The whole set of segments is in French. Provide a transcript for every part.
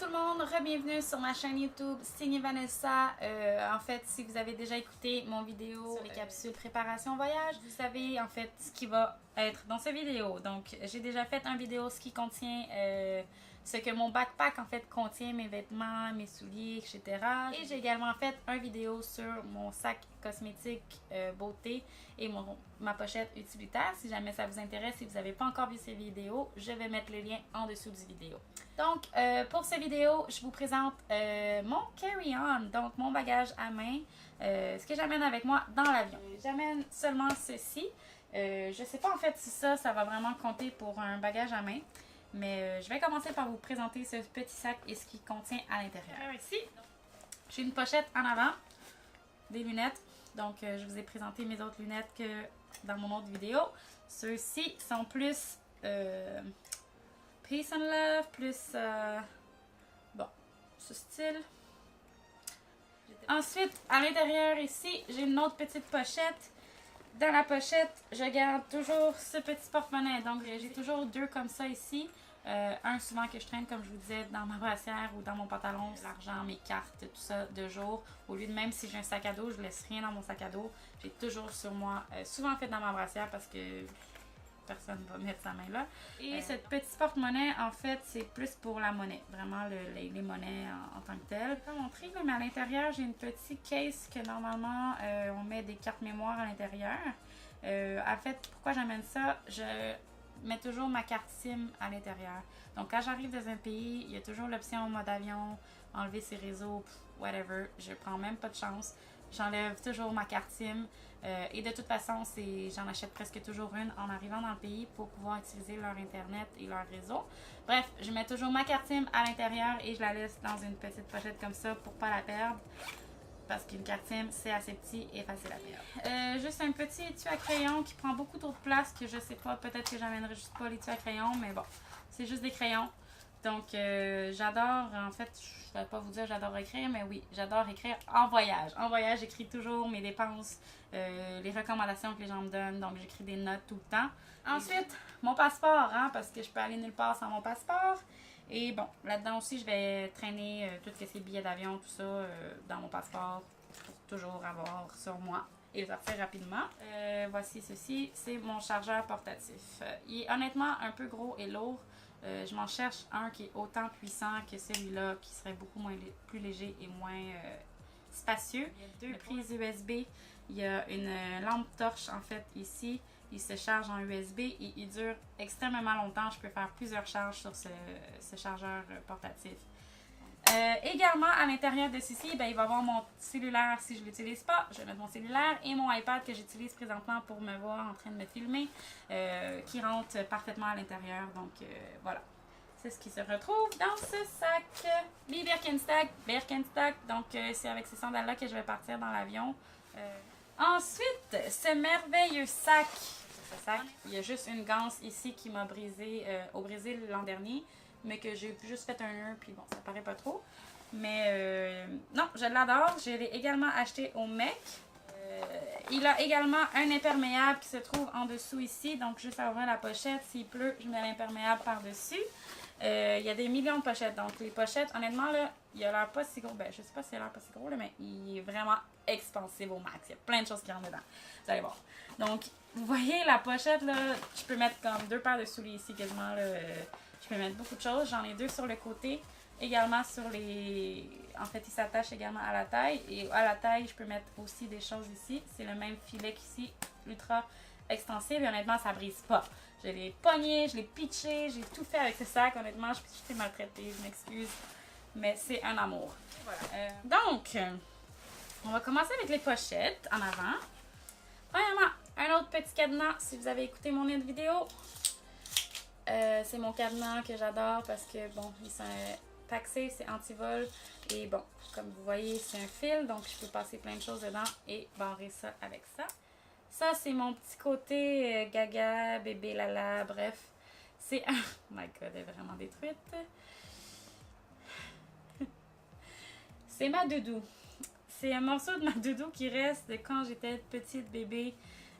le monde, re-bienvenue sur ma chaîne YouTube Signe Vanessa. En fait, si vous avez déjà écouté mon vidéo sur les capsules préparation voyage, vous savez en fait ce qui va être dans cette vidéo. Donc, j'ai déjà fait une vidéo ce qui contient ce que mon backpack en fait contient, mes vêtements, mes souliers, etc. Et j'ai également fait une vidéo sur mon sac cosmétique beauté et ma pochette utilitaire. Si jamais ça vous intéresse, si vous n'avez pas encore vu ces vidéos, je vais mettre le lien en dessous du vidéo. Donc, pour cette vidéo, je vous présente mon carry-on, donc mon bagage à main, ce que j'amène avec moi dans l'avion. J'amène seulement ceci. Je ne sais pas en fait si ça va vraiment compter pour un bagage à main, mais je vais commencer par vous présenter ce petit sac et ce qu'il contient à l'intérieur. Ici, j'ai une pochette en avant, des lunettes. Donc, je vous ai présenté mes autres lunettes que dans mon autre vidéo. Ceux-ci sont plus Peace and Love, plus bon, ce style. Ensuite, à l'intérieur ici, j'ai une autre petite pochette. Dans la pochette, je garde toujours ce petit porte-monnaie. Donc, j'ai toujours deux comme ça ici. Un souvent que je traîne, comme je vous disais, dans ma brassière ou dans mon pantalon, l'argent, mes cartes, tout ça de jour. Au lieu de même si j'ai un sac à dos, je laisse rien dans mon sac à dos. J'ai toujours sur moi, souvent fait dans ma brassière parce que personne ne va mettre sa main là. Et cette petite porte-monnaie, en fait, c'est plus pour la monnaie. Vraiment, les monnaies en tant que telles. Je vais pas montrer, mais à l'intérieur, j'ai une petite case que normalement, on met des cartes mémoire à l'intérieur. En fait, pourquoi j'amène ça? Je mets toujours ma carte SIM à l'intérieur. Donc, quand j'arrive dans un pays, il y a toujours l'option mode avion, enlever ses réseaux, whatever. Je prends même pas de chance. J'enlève toujours ma carte SIM. Et de toute façon, j'en achète presque toujours une en arrivant dans le pays pour pouvoir utiliser leur internet et leur réseau. Bref, je mets toujours ma carte SIM à l'intérieur et je la laisse dans une petite pochette comme ça pour pas la perdre. Parce qu'une carte SIM, c'est assez petit et facile à perdre. Juste un petit étui à crayon qui prend beaucoup trop de place que je sais pas, peut-être que j'amènerai juste pas l'étui à crayon, mais bon, c'est juste des crayons. Donc, j'adore, en fait, je ne vais pas vous dire j'adore écrire, mais oui, j'adore écrire en voyage. En voyage, j'écris toujours mes dépenses, les recommandations que les gens me donnent, donc j'écris des notes tout le temps. Ensuite, mon passeport, hein, parce que je peux aller nulle part sans mon passeport. Et bon, là-dedans aussi, je vais traîner tous ces billets d'avion, tout ça, dans mon passeport pour toujours avoir sur moi et le sortir rapidement. Voici ceci, c'est mon chargeur portatif. Il est honnêtement un peu gros et lourd. Je m'en cherche un qui est autant puissant que celui-là, qui serait beaucoup plus léger et moins spacieux. Il y a deux prises USB. Il y a une lampe torche en fait ici. Il se charge en USB et il dure extrêmement longtemps. Je peux faire plusieurs charges sur ce chargeur portatif. Également, à l'intérieur de ceci, il va y avoir mon cellulaire si je ne l'utilise pas. Je vais mettre mon cellulaire et mon iPad que j'utilise présentement pour me voir en train de me filmer, qui rentre parfaitement à l'intérieur. Donc, voilà. C'est ce qui se retrouve dans ce sac. Les Birkenstock. Donc, c'est avec ces sandales-là que je vais partir dans l'avion. Ensuite, ce merveilleux sac. Il y a juste une ganse ici qui m'a brisé au Brésil l'an dernier. Mais que j'ai juste fait un nœud, puis bon, ça paraît pas trop. Mais non, je l'adore. Je l'ai également acheté au Mec. Il a également un imperméable qui se trouve en dessous ici. Donc, juste à ouvrir la pochette, s'il pleut, je mets l'imperméable par-dessus. Il y a des millions de pochettes. Donc, les pochettes, honnêtement, là, il a l'air pas si gros. Ben, je sais pas s'il a l'air pas si gros, là, mais il est vraiment expansif au max. Il y a plein de choses qui rentrent dedans. Vous allez voir. Donc, vous voyez, la pochette, là, je peux mettre comme deux paires de souliers ici quasiment, là. Je peux mettre beaucoup de choses. J'en ai deux sur le côté. Également sur les... En fait, ils s'attachent également à la taille. Et à la taille, je peux mettre aussi des choses ici. C'est le même filet qu'ici, ultra extensible. Et honnêtement, ça brise pas. Je l'ai pogné, je l'ai pitché, j'ai tout fait avec ce sac. Honnêtement, je suis maltraitée, je m'excuse. Mais c'est un amour. Voilà. Donc, on va commencer avec les pochettes en avant. Premièrement, un autre petit cadenas si vous avez écouté mon autre vidéo. C'est mon cadenas que j'adore parce que, bon, c'est un pack-safe, c'est anti-vol. Et bon, comme vous voyez, c'est un fil, donc je peux passer plein de choses dedans et barrer ça avec ça. Ça, c'est mon petit côté gaga, bébé, lala, bref. C'est un... Oh my god, elle est vraiment détruite. C'est ma doudou. C'est un morceau de ma doudou qui reste de quand j'étais petite bébé.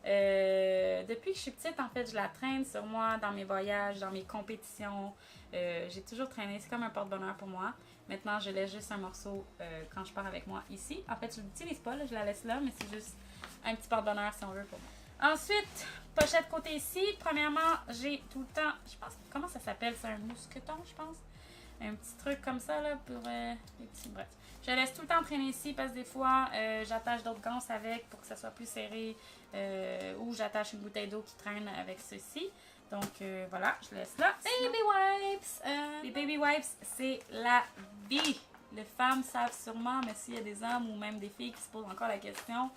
Depuis que je suis petite, en fait, je la traîne sur moi dans mes voyages, dans mes compétitions. J'ai toujours traîné, c'est comme un porte-bonheur pour moi. Maintenant, je laisse juste un morceau quand je pars avec moi ici. En fait, je ne l'utilise pas, là, je la laisse là, mais c'est juste un petit porte-bonheur si on veut pour moi. Ensuite, pochette côté ici. Premièrement, j'ai tout le temps, je pense, comment ça s'appelle? C'est un mousqueton, je pense. Un petit truc comme ça, là, pour les petits, bref. Je laisse tout le temps traîner ici parce que des fois, j'attache d'autres ganses avec pour que ça soit plus serré. Ou j'attache une bouteille d'eau qui traîne avec ceci. Donc voilà, je laisse là. Baby wipes! Les baby wipes, c'est la vie. Les femmes savent sûrement, mais s'il y a des hommes ou même des filles qui se posent encore la question,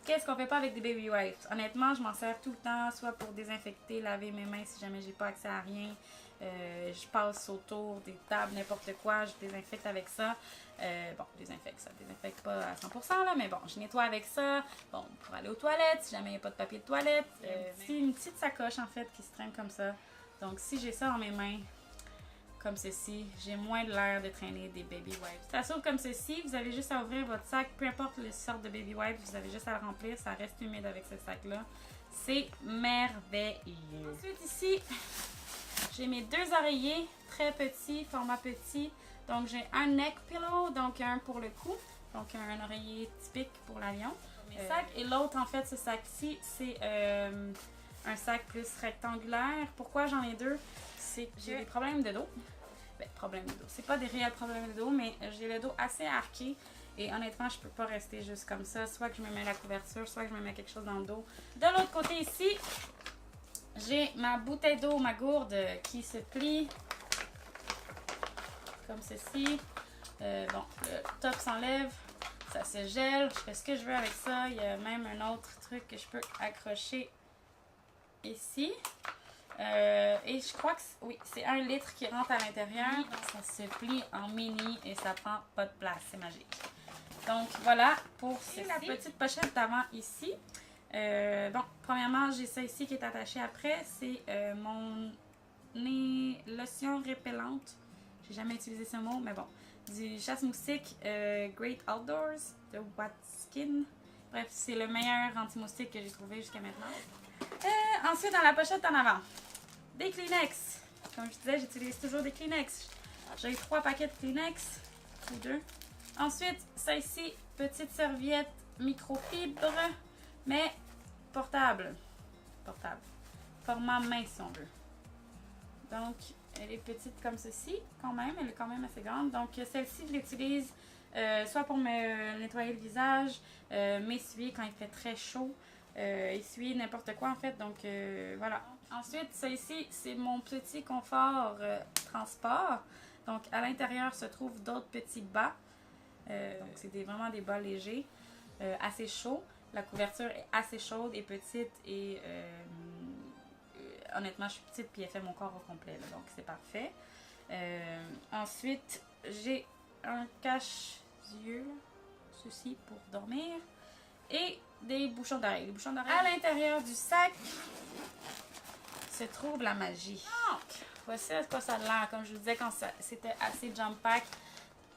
qu'est-ce qu'on fait pas avec des baby wipes? Honnêtement, je m'en sers tout le temps, soit pour désinfecter, laver mes mains si jamais j'ai pas accès à rien. Je passe autour des tables, n'importe quoi, je désinfecte avec ça. Bon, désinfecte pas à 100%, là, mais bon, je nettoie avec ça. Bon, pour aller aux toilettes, si jamais il n'y a pas de papier de toilette. C'est une petite sacoche, en fait, qui se traîne comme ça. Donc, si j'ai ça dans mes mains, comme ceci, j'ai moins de l'air de traîner des baby wipes. Ça s'ouvre comme ceci, vous avez juste à ouvrir votre sac, peu importe les sortes de baby wipes, vous avez juste à le remplir, ça reste humide avec ce sac-là. C'est merveilleux. Ensuite, ici, j'ai mes deux oreillers, très petits, format petit. Donc, j'ai un neck pillow, donc un pour le cou. Donc, un oreiller typique pour l'avion. Mes sacs. Et l'autre, en fait, ce sac-ci, c'est un sac plus rectangulaire. Pourquoi j'en ai deux? C'est que j'ai des problèmes de dos. Ben, problèmes de dos. C'est pas des réels problèmes de dos, mais j'ai le dos assez arqué. Et honnêtement, je peux pas rester juste comme ça. Soit que je me mets la couverture, soit que je me mets quelque chose dans le dos. De l'autre côté ici, j'ai ma bouteille d'eau, ma gourde qui se plie comme ceci. Bon, le top s'enlève, ça se gèle, je fais ce que je veux avec ça. Il y a même un autre truc que je peux accrocher ici. Et je crois que oui, c'est 1 litre qui rentre à l'intérieur. Ça se plie en mini et ça prend pas de place, c'est magique. Donc voilà pour la petite pochette d'avant ici. Bon, premièrement, j'ai ça ici qui est attaché après. C'est mon lotion répellante. J'ai jamais utilisé ce mot, mais bon. Du chasse-moustique Great Outdoors de Watskin. Bref, c'est le meilleur anti-moustique que j'ai trouvé jusqu'à maintenant. Ensuite, dans la pochette en avant, des Kleenex. Comme je disais, j'utilise toujours des Kleenex. J'ai 3 paquets de Kleenex, ou 2. Ensuite, ça ici, petite serviette microfibre, mais portable. Portable. Format main, si on veut. Donc, elle est petite comme ceci, quand même. Elle est quand même assez grande. Donc, celle-ci, je l'utilise soit pour me nettoyer le visage, m'essuyer quand il fait très chaud, essuyer n'importe quoi, en fait. Donc, voilà. Ensuite, ça ici, c'est mon petit confort transport. Donc, à l'intérieur se trouvent d'autres petits bas. Donc, c'est vraiment des bas légers, assez chauds. La couverture est assez chaude et petite et honnêtement, je suis petite puis elle fait mon corps au complet, là, donc c'est parfait. Ensuite, j'ai un cache-yeux, ceci pour dormir, et des bouchons d'oreilles. Les bouchons d'oreilles. À l'intérieur du sac se trouve la magie. Donc, voici à quoi ça a l'air. Comme je vous disais, quand c'était assez jump pack,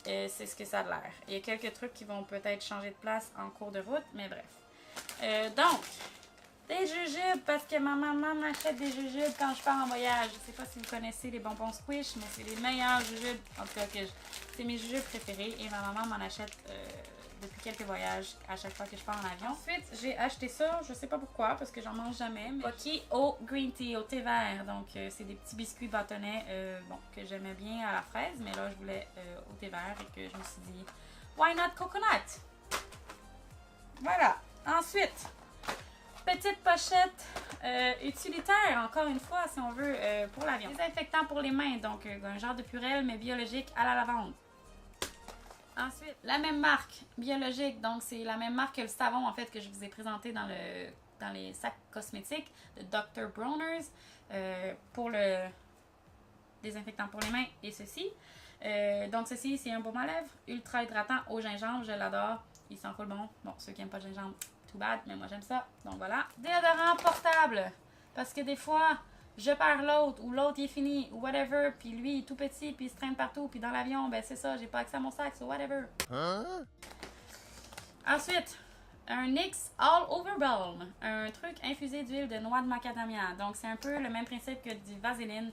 c'est ce que ça a l'air. Il y a quelques trucs qui vont peut-être changer de place en cours de route, mais bref. Donc, des jujubes, parce que ma maman m'achète des jujubes quand je pars en voyage. Je sais pas si vous connaissez les bonbons Squish, mais c'est les meilleurs jujubes. En tout cas, c'est mes jujubes préférés et ma maman m'en achète depuis quelques voyages à chaque fois que je pars en avion. Ensuite, j'ai acheté ça, je sais pas pourquoi, parce que j'en mange jamais. Pocky au green tea, au thé vert. Donc, c'est des petits biscuits bâtonnets bon, que j'aimais bien à la fraise, mais là, je voulais au thé vert et que je me suis dit, why not coconut? Voilà. Ensuite, petite pochette utilitaire, encore une fois, si on veut, pour l'avion. Désinfectant pour les mains, donc un genre de purelle, mais biologique à la lavande. Ensuite, la même marque, biologique, donc c'est la même marque que le savon, en fait, que je vous ai présenté dans les sacs cosmétiques de Dr. Bronner's pour le désinfectant pour les mains et ceci. Donc ceci, c'est un baume à lèvres ultra hydratant au gingembre, je l'adore, il sent full bon. Bon, ceux qui n'aiment pas le gingembre, too bad, mais moi j'aime ça. Donc voilà. Déodorant portable. Parce que des fois, je perds l'autre, ou l'autre il est fini, ou whatever, puis lui il est tout petit, puis il se traîne partout, puis dans l'avion, ben c'est ça, j'ai pas accès à mon sac, so whatever. Hein? Ensuite, un NYX All Over Balm, un truc infusé d'huile de noix de macadamia. Donc, c'est un peu le même principe que du Vaseline.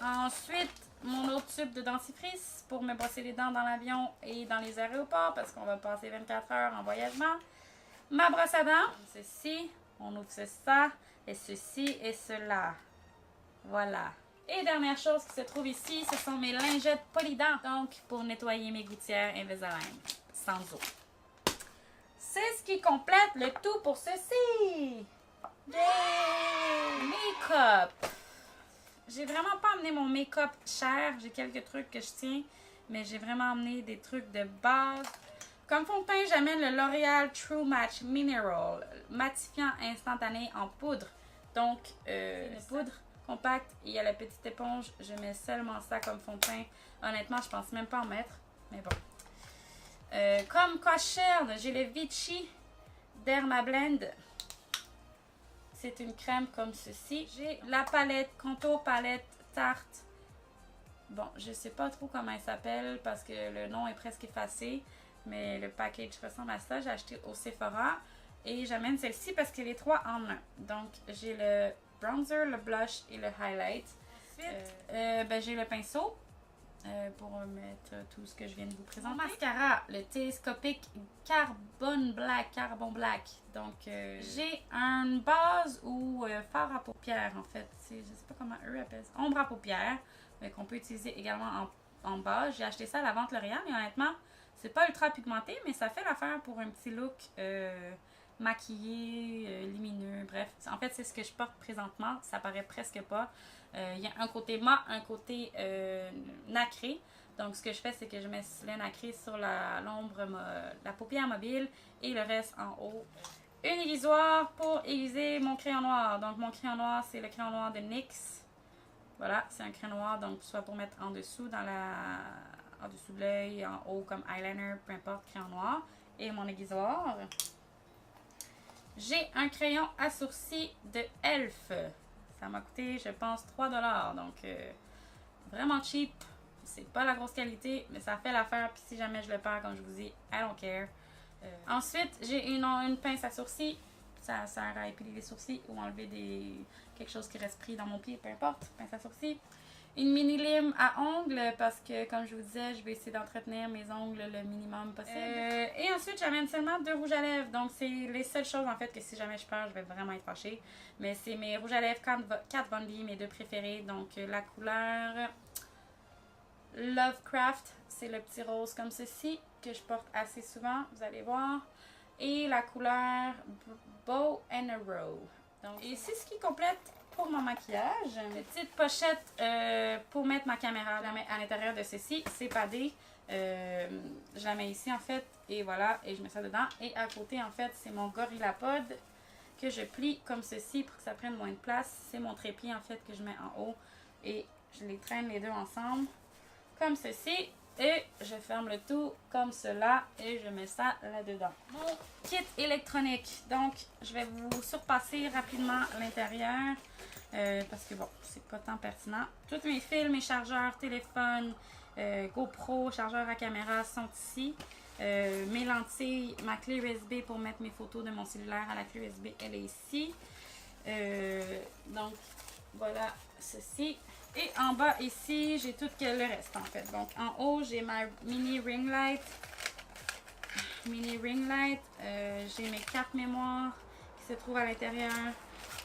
Ensuite, mon autre tube de dentifrice pour me brosser les dents dans l'avion et dans les aéroports parce qu'on va passer 24 heures en voyagement. Ma brosse à dents, ceci, on ouvre ça, et ceci et cela. Voilà. Et dernière chose qui se trouve ici, ce sont mes lingettes polydents. Donc, pour nettoyer mes gouttières Invisalign, sans eau. C'est ce qui complète le tout pour ceci. Yay! Make-up. J'ai vraiment pas amené mon make-up cher. J'ai quelques trucs que je tiens, mais j'ai vraiment amené des trucs de base. Comme fond de teint, j'amène le L'Oréal True Match Mineral, matifiant instantané en poudre. Donc, une poudre compacte. Il y a la petite éponge. Je mets seulement ça comme fond de teint. Honnêtement, je pense même pas en mettre, mais bon. Comme caution, j'ai le Vichy Dermablend. C'est une crème comme ceci. J'ai la palette, contour palette Tarte. Bon, je sais pas trop comment elle s'appelle parce que le nom est presque effacé. Mais le package ressemble à ça. J'ai acheté au Sephora. Et j'amène celle-ci parce qu'elle est 3 en 1. Donc, j'ai le bronzer, le blush et le highlight. Ensuite, j'ai le pinceau. Pour mettre tout ce que je viens de vous présenter. Mon mascara, le télescopique Carbon Black. Donc, j'ai une base ou fard à paupières, en fait. Je sais pas comment eux appellent ça. Ombre à paupières, qu'on peut utiliser également en base. J'ai acheté ça à la vente L'Oréal, mais honnêtement, c'est pas ultra pigmenté, mais ça fait l'affaire pour un petit look maquillé, lumineux, bref. En fait, c'est ce que je porte présentement. Ça paraît presque pas. Il y a un côté mat, un côté nacré. Donc, ce que je fais, c'est que je mets le nacré sur la paupière mobile et le reste en haut. Une aiguisoire pour aiguiser mon crayon noir. Donc, mon crayon noir, c'est le crayon noir de NYX. Voilà, c'est un crayon noir, donc soit pour mettre en dessous, en dessous de l'œil, en haut comme eyeliner, peu importe, crayon noir. Et mon aiguisoire. J'ai un crayon à sourcils de Elf. Ça m'a coûté, je pense, 3 $. Donc, vraiment cheap. C'est pas la grosse qualité, mais ça fait l'affaire. Puis si jamais je le perds, comme je vous dis, I don't care. Ensuite, j'ai une pince à sourcils. Ça sert à épiler les sourcils ou enlever quelque chose qui reste pris dans mon pied, peu importe. Pince à sourcils. Une mini lime à ongles parce que, comme je vous disais, je vais essayer d'entretenir mes ongles le minimum possible. Et ensuite, j'amène seulement 2 rouges à lèvres. Donc, c'est les seules choses, en fait, que si jamais je perds, je vais vraiment être fâchée. Mais c'est mes rouges à lèvres Kat Von D, mes 2 préférés. Donc, la couleur Lovecraft, c'est le petit rose comme ceci, que je porte assez souvent, vous allez voir. Et la couleur Bow and Arrow. Donc, et c'est ce qui complète pour mon maquillage. Une petite pochette pour mettre ma caméra. Je la mets à l'intérieur de ceci. C'est padé. Je la mets ici en fait. Et voilà. Et je mets ça dedans. Et à côté en fait, c'est mon GorillaPod que je plie comme ceci pour que ça prenne moins de place. C'est mon trépied en fait que je mets en haut. Et je les traîne les deux ensemble. Comme ceci. Et je ferme le tout comme cela et je mets ça là-dedans. Mon kit électronique. Donc, je vais vous surpasser rapidement l'intérieur parce que bon, c'est pas tant pertinent. Tous mes fils, mes chargeurs, téléphone, GoPro, chargeur à caméra sont ici. Mes lentilles, ma clé USB pour mettre mes photos de mon cellulaire à la clé USB, elle est ici. Donc, voilà ceci. Et en bas ici, j'ai tout le reste en fait. Donc en haut, j'ai ma mini ring light. J'ai mes cartes mémoire qui se trouvent à l'intérieur.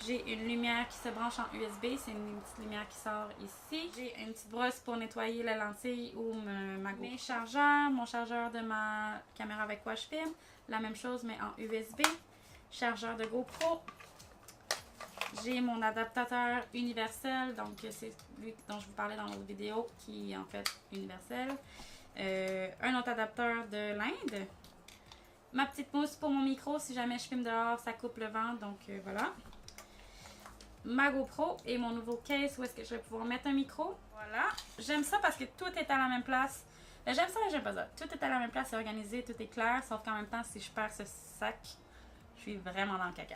J'ai une lumière qui se branche en USB. C'est une petite lumière qui sort ici. J'ai une petite brosse pour nettoyer la lentille ou ma GoPro. Mes chargeurs, mon chargeur de ma caméra avec quoi je filme. La même chose mais en USB. Chargeur de GoPro. J'ai mon adaptateur universel, donc c'est lui dont je vous parlais dans l'autre vidéo, qui est en fait universel. Un autre adapteur de l'Inde. Ma petite mousse pour mon micro, si jamais je filme dehors, ça coupe le vent, donc voilà. Ma GoPro et mon nouveau case où est-ce que je vais pouvoir mettre un micro. Voilà. J'aime ça parce que tout est à la même place. J'aime ça et j'aime pas ça. Tout est à la même place, c'est organisé, tout est clair, sauf qu'en même temps, si je perds ce sac, je suis vraiment dans le caca.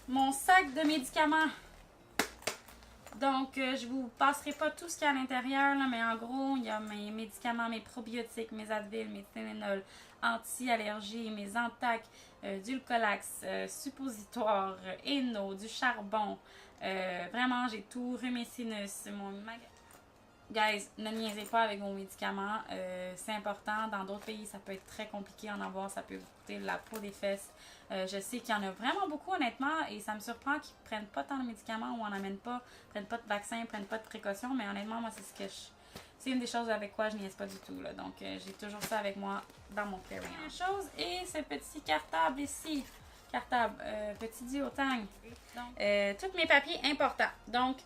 Mon sac de médicaments. Donc, je vous passerai pas tout ce qu'il y a à l'intérieur, mais en gros, il y a mes médicaments, mes probiotiques, mes Advil, mes Tylenol, anti-allergie, mes Antac, du Lucolax, suppositoire, Eno, du charbon. Vraiment, j'ai tout, rhume sinus, mon Guys, ne niaisez pas avec vos médicaments. C'est important. Dans d'autres pays, ça peut être très compliqué d'en avoir. Ça peut vous coûter la peau des fesses. Je sais qu'il y en a vraiment beaucoup, honnêtement, et ça me surprend qu'ils ne prennent pas tant de médicaments ou en amènent pas, ne prennent pas de vaccin, ne prennent pas de précautions. Mais honnêtement, moi, c'est une des choses avec quoi je niaise pas du tout. Là. Donc, j'ai toujours ça avec moi dans mon carry-on. Et ce petit cartable ici. Cartable, petit duotang. Tous mes papiers importants. Donc,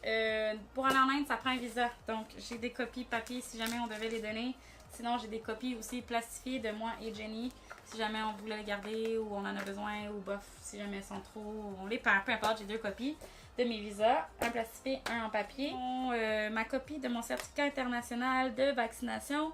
pour aller en Inde, ça prend un visa. Donc, j'ai des copies papier si jamais on devait les donner. Sinon, j'ai des copies aussi plastifiées de moi et Jenny. Si jamais on voulait les garder ou on en a besoin ou bof, si jamais elles sont trop, on les perd. Peu importe, j'ai 2 copies de mes visas. Un plastifié, un en papier. Ma copie de mon certificat international de vaccination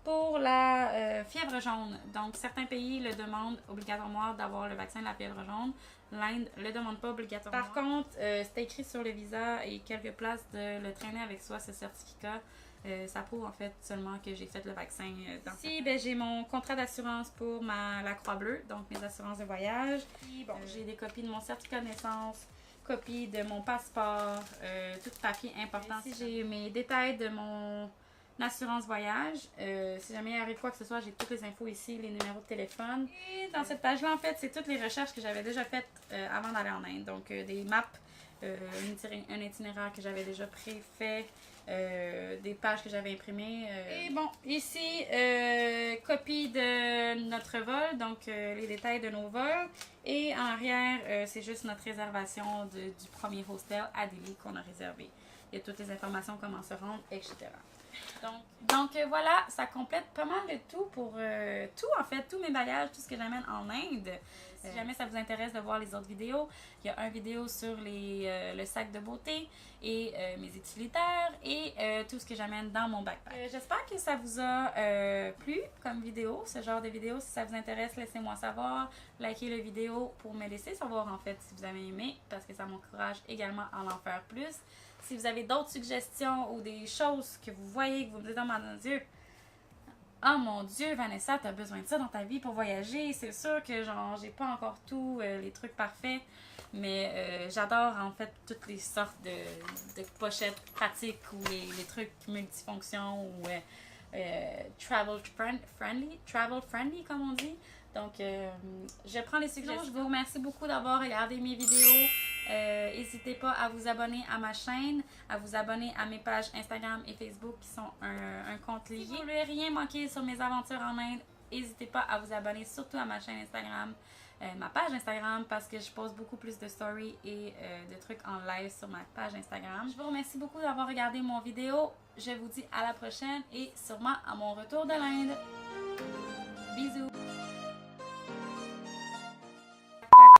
pour la fièvre jaune. Donc, certains pays le demandent obligatoirement d'avoir le vaccin de la fièvre jaune. L'Inde ne le demande pas obligatoirement. Par contre, c'était écrit sur le visa et quelques places de le traîner avec soi, ce certificat. Ça prouve en fait seulement que j'ai fait le vaccin. Ici, j'ai mon contrat d'assurance pour la Croix-Bleue, donc mes assurances de voyage. Puis, bon, j'ai des copies de mon certificat de naissance, copies de mon passeport, tout papier important. Ici, j'ai mes détails de mon assurance voyage. Si jamais il arrive quoi que ce soit, j'ai toutes les infos ici, les numéros de téléphone. Et dans cette page-là, en fait, c'est toutes les recherches que j'avais déjà faites avant d'aller en Inde. Donc, des maps, un itinéraire que j'avais déjà préfait, des pages que j'avais imprimées. Et bon, ici, copie de notre vol, donc les détails de nos vols. Et en arrière, c'est juste notre réservation du premier hostel à Delhi qu'on a réservé. Il y a toutes les informations, comment se rendre, etc. Donc voilà, ça complète pas mal de tout pour tout en fait, tous mes bagages, tout ce que j'amène en Inde. Si jamais ça vous intéresse de voir les autres vidéos, il y a une vidéo sur le sac de beauté et mes utilitaires et tout ce que j'amène dans mon backpack. J'espère que ça vous a plu comme vidéo, ce genre de vidéo. Si ça vous intéresse, laissez-moi savoir, likez la vidéo pour me laisser savoir en fait si vous avez aimé, parce que ça m'encourage également à en faire plus. Si vous avez d'autres suggestions ou des choses que vous voyez, que vous me dites, oh mon Dieu, Vanessa, t'as besoin de ça dans ta vie pour voyager. C'est sûr que genre, j'ai pas encore tous les trucs parfaits, mais j'adore en fait toutes les sortes de pochettes pratiques ou les trucs multifonctions ou travel friendly comme on dit. Donc, je prends les suggestions. Je vous remercie beaucoup d'avoir regardé mes vidéos. N'hésitez pas à vous abonner à ma chaîne, à vous abonner à mes pages Instagram et Facebook qui sont un compte lié. Si vous ne voulez rien manquer sur mes aventures en Inde, n'hésitez pas à vous abonner surtout à ma chaîne Instagram, ma page Instagram, parce que je pose beaucoup plus de stories et de trucs en live sur ma page Instagram. Je vous remercie beaucoup d'avoir regardé mon vidéo. Je vous dis à la prochaine et sûrement à mon retour de l'Inde. Bisous!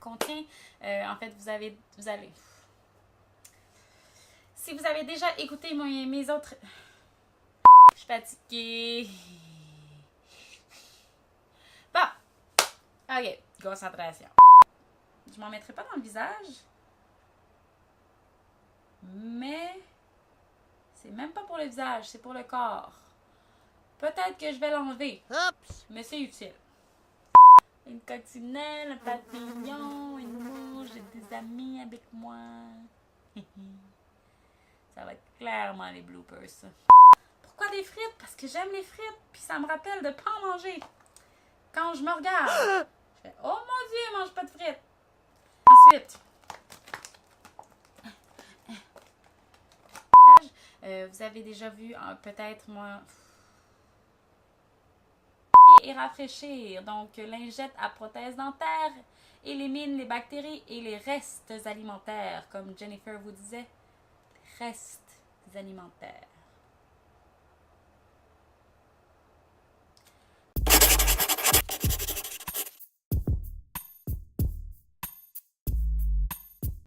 Contient, en fait, vous allez. Si vous avez déjà écouté mes autres. Je suis fatiguée. Bon. Ok, concentration. Je m'en mettrai pas dans le visage. Mais c'est même pas pour le visage, c'est pour le corps. Peut-être que je vais l'enlever. Mais c'est utile. Une coccinelle, un papillon, une mouche, j'ai des amis avec moi. Ça va être clairement les bloopers, ça. Pourquoi des frites? Parce que j'aime les frites, puis ça me rappelle de pas en manger. Quand je me regarde, je fais « Oh mon Dieu, mange pas de frites! » Ensuite, vous avez déjà vu, peut-être moi... Et rafraîchir. Donc, lingette à prothèse dentaire élimine les bactéries et les restes alimentaires, comme Jennifer vous disait, restes alimentaires.